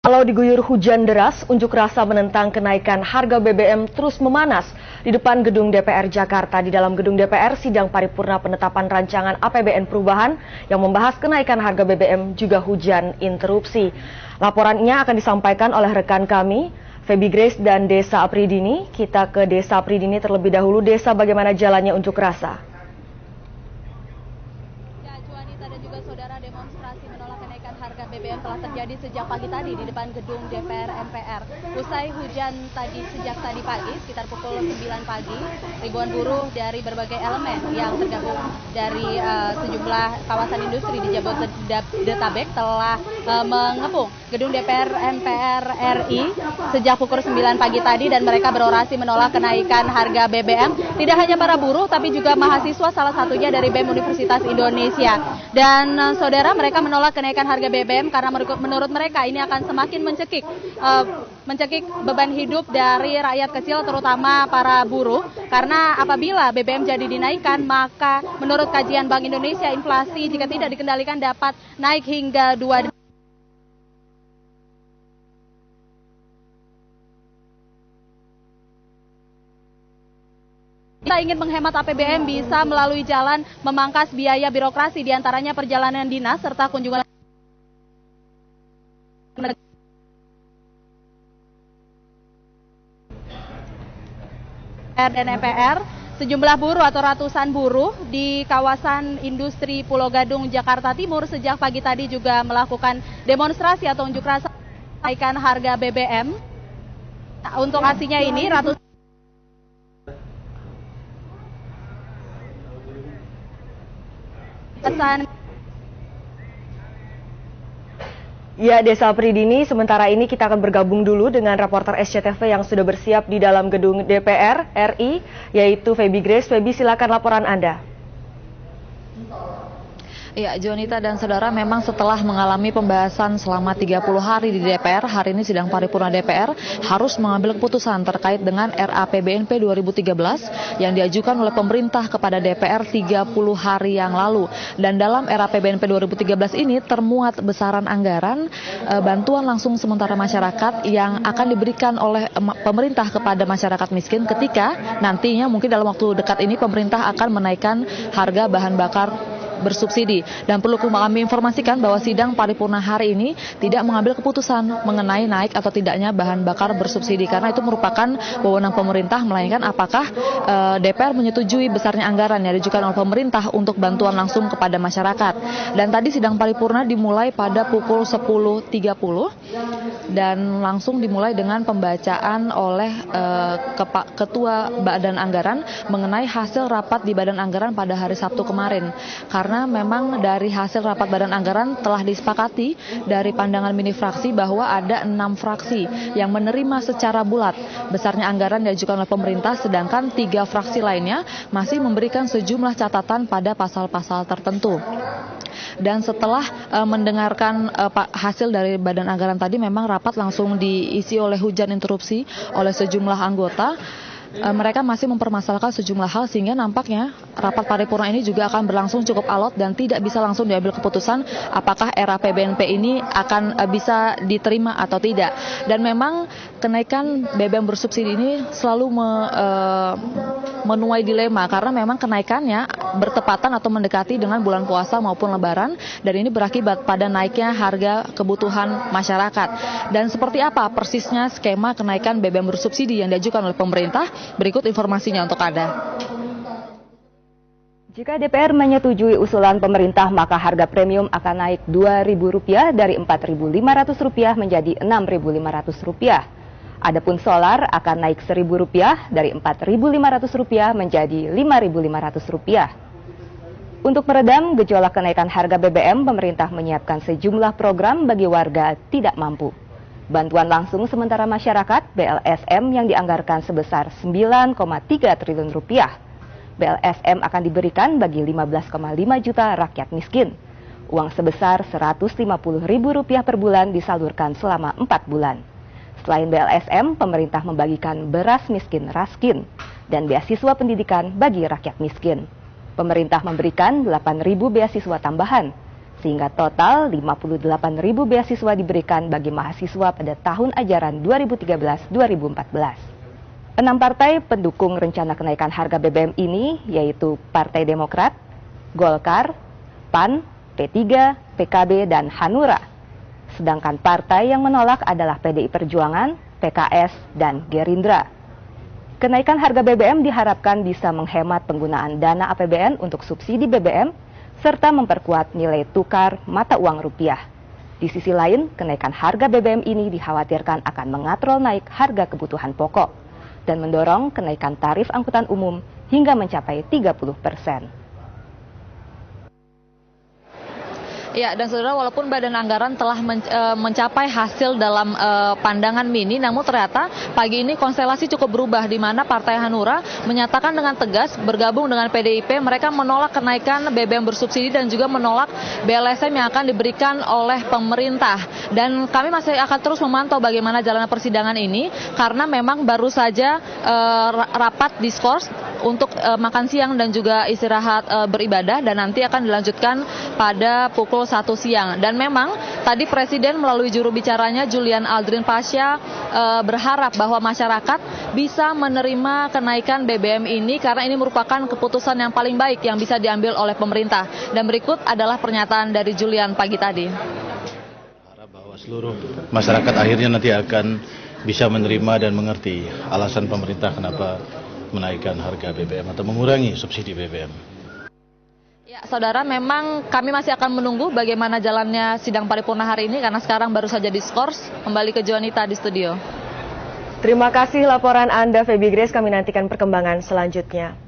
Walau diguyur hujan deras, unjuk rasa menentang kenaikan harga BBM terus memanas. Di depan gedung DPR Jakarta, di dalam gedung DPR, sidang paripurna penetapan rancangan APBN perubahan yang membahas kenaikan harga BBM juga hujan interupsi. Laporannya akan disampaikan oleh rekan kami, Feby Grace dan Desa Apridini. Kita ke Desa Apridini terlebih dahulu. Desa, bagaimana jalannya unjuk rasa? Demonstrasi menolak kenaikan harga BBM telah terjadi sejak pagi tadi di depan gedung DPR MPR. Usai hujan sejak tadi pagi, sekitar pukul 9 pagi, ribuan buruh dari berbagai elemen yang tergabung dari sejumlah kawasan industri di Jabodetabek telah mengepung gedung DPR MPR RI sejak pukul 9 pagi tadi, dan mereka berorasi menolak kenaikan harga BBM. Tidak hanya para buruh, tapi juga mahasiswa, salah satunya dari BEM Universitas Indonesia. Dan saudara, mereka menolak kenaikan harga BBM karena menurut mereka ini akan semakin mencekik beban hidup dari rakyat kecil, terutama para buruh. Karena apabila BBM jadi dinaikkan, maka menurut kajian Bank Indonesia, inflasi jika tidak dikendalikan dapat naik hingga 2. Kita ingin menghemat APBN bisa melalui jalan memangkas biaya birokrasi, diantaranya perjalanan dinas serta kunjungan dan MPR. Sejumlah buruh atau ratusan buruh di kawasan industri Pulau Gadung, Jakarta Timur sejak pagi tadi juga melakukan demonstrasi atau unjuk rasa kenaikan harga BBM. Untuk aksinya ini Ya, Desa Apridini, sementara ini kita akan bergabung dulu dengan reporter SCTV yang sudah bersiap di dalam gedung DPR RI, yaitu Feby Grace. Feby, silakan laporan Anda. Ya, Jonita dan saudara, memang setelah mengalami pembahasan selama 30 hari di DPR, hari ini sidang paripurna DPR harus mengambil keputusan terkait dengan RAPBNP 2013 yang diajukan oleh pemerintah kepada DPR 30 hari yang lalu. Dan dalam RAPBNP 2013 ini termuat besaran anggaran bantuan langsung sementara masyarakat yang akan diberikan oleh pemerintah kepada masyarakat miskin ketika nantinya mungkin dalam waktu dekat ini pemerintah akan menaikkan harga bahan bakar bersubsidi. Dan perlu kami informasikan bahwa sidang paripurna hari ini tidak mengambil keputusan mengenai naik atau tidaknya bahan bakar bersubsidi, karena itu merupakan wewenang pemerintah, melainkan apakah DPR menyetujui besarnya anggaran yang diajukan oleh pemerintah untuk bantuan langsung kepada masyarakat. Dan tadi sidang paripurna dimulai pada pukul 10.30 dan langsung dimulai dengan pembacaan oleh Ketua Badan Anggaran mengenai hasil rapat di Badan Anggaran pada hari Sabtu kemarin. Karena memang dari hasil rapat Badan Anggaran telah disepakati dari pandangan mini fraksi bahwa ada 6 fraksi yang menerima secara bulat besarnya anggaran diajukan oleh pemerintah, sedangkan 3 fraksi lainnya masih memberikan sejumlah catatan pada pasal-pasal tertentu. Dan setelah mendengarkan hasil dari Badan Anggaran tadi, memang rapat langsung diisi oleh hujan interupsi oleh sejumlah anggota. Mereka masih mempermasalahkan sejumlah hal, sehingga nampaknya rapat paripurna ini juga akan berlangsung cukup alot dan tidak bisa langsung diambil keputusan apakah RAPBNP ini akan bisa diterima atau tidak. Dan memang kenaikan BBM bersubsidi ini selalu menuai dilema, karena memang kenaikannya bertepatan atau mendekati dengan bulan puasa maupun lebaran, dan ini berakibat pada naiknya harga kebutuhan masyarakat. Dan seperti apa persisnya skema kenaikan BBM bersubsidi yang diajukan oleh pemerintah? Berikut informasinya untuk Anda. Jika DPR menyetujui usulan pemerintah, maka harga premium akan naik Rp2.000 dari Rp4.500 menjadi Rp6.500. Adapun solar akan naik Rp1.000 dari Rp4.500 menjadi Rp5.500. Untuk meredam gejolak kenaikan harga BBM, pemerintah menyiapkan sejumlah program bagi warga tidak mampu. Bantuan langsung sementara masyarakat BLSM yang dianggarkan sebesar Rp9,3 triliun. BLSM akan diberikan bagi 15,5 juta rakyat miskin. Uang sebesar Rp150.000 per bulan disalurkan selama 4 bulan. Selain BLSM, pemerintah membagikan beras miskin Raskin dan beasiswa pendidikan bagi rakyat miskin. Pemerintah memberikan 8.000 beasiswa tambahan. sehingga total 58.000 beasiswa diberikan bagi mahasiswa pada tahun ajaran 2013-2014. 6 partai pendukung rencana kenaikan harga BBM ini yaitu Partai Demokrat, Golkar, PAN, P3, PKB, dan Hanura. Sedangkan partai yang menolak adalah PDI Perjuangan, PKS, dan Gerindra. Kenaikan harga BBM diharapkan bisa menghemat penggunaan dana APBN untuk subsidi BBM serta memperkuat nilai tukar mata uang rupiah. Di sisi lain, kenaikan harga BBM ini dikhawatirkan akan mengatrol naik harga kebutuhan pokok dan mendorong kenaikan tarif angkutan umum hingga mencapai 30%. Ya, dan saudara, walaupun Badan Anggaran telah mencapai hasil dalam pandangan mini, namun ternyata pagi ini konstelasi cukup berubah, di mana Partai Hanura menyatakan dengan tegas bergabung dengan PDIP, mereka menolak kenaikan BBM bersubsidi dan juga menolak BLSM yang akan diberikan oleh pemerintah. Dan kami masih akan terus memantau bagaimana jalannya persidangan ini, karena memang baru saja rapat diskors untuk makan siang dan juga istirahat beribadah, dan nanti akan dilanjutkan pada pukul 1 siang. Dan memang tadi Presiden melalui juru bicaranya Julian Aldrin Pasha berharap bahwa masyarakat bisa menerima kenaikan BBM ini karena ini merupakan keputusan yang paling baik yang bisa diambil oleh pemerintah. Dan berikut adalah pernyataan dari Julian pagi tadi. Harap bahwa seluruh masyarakat akhirnya nanti akan bisa menerima dan mengerti alasan pemerintah kenapa menaikkan harga BBM atau mengurangi subsidi BBM. Ya, saudara, memang kami masih akan menunggu bagaimana jalannya sidang paripurna hari ini karena sekarang baru saja diskors. Kembali ke Juanita di studio. Terima kasih laporan Anda, Feby Grace. Kami nantikan perkembangan selanjutnya.